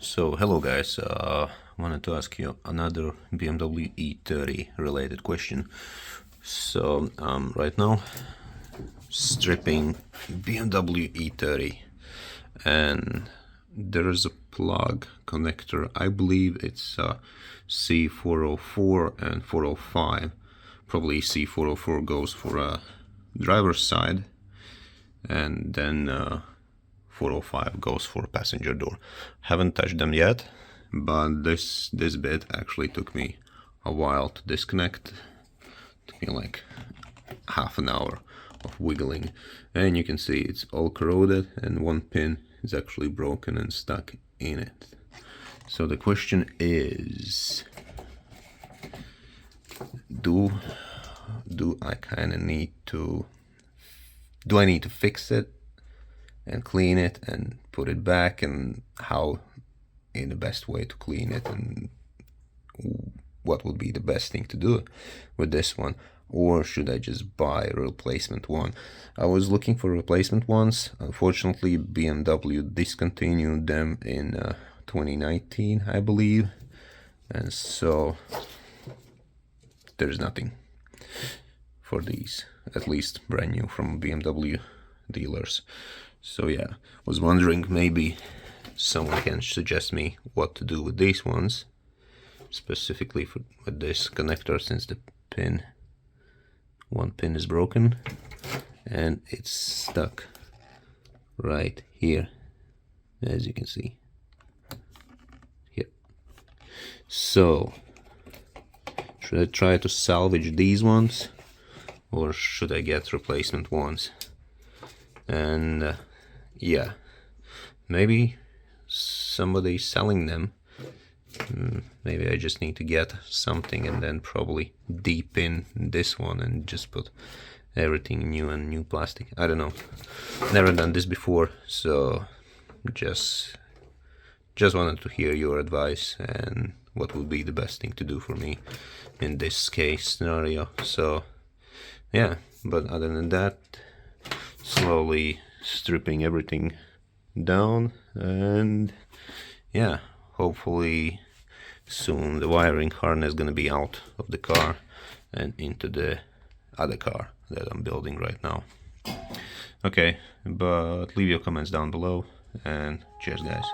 So hello guys, wanted to ask you another BMW E30 related question. So right now stripping BMW E30 and there is a plug connector. I believe it's c404 and 405. Probably c404 goes for a driver's side and then 405 goes for passenger door. Haven't touched them yet, but this bit actually took me a while to disconnect. Took me like half an hour of wiggling, and you can see it's all corroded and one pin is actually broken and stuck in it. So the question is, do I kind of need to fix it and clean it and put it back, and how in the best way to clean it, and what would be the best thing to do with this one? Or should I just buy a replacement one? I was looking for replacement ones. Unfortunately, BMW discontinued them in 2019, I believe, and so there's nothing for these, at least brand new from BMW dealers. So yeah, was wondering maybe someone can suggest me what to do with these ones, specifically with this connector, since the one pin is broken and it's stuck right here, as you can see here. So should I try to salvage these ones, or should I get replacement ones? And yeah, maybe somebody's selling them. Maybe I just need to get something and then probably deep in this one and just put everything new and new plastic. I don't know, never done this before, so just wanted to hear your advice and what would be the best thing to do for me in this case scenario. So yeah, but other than that, slowly stripping everything down, and yeah, hopefully soon the wiring harness is gonna be out of the car and into the other car that I'm building right now. Okay, but leave your comments down below, and cheers guys.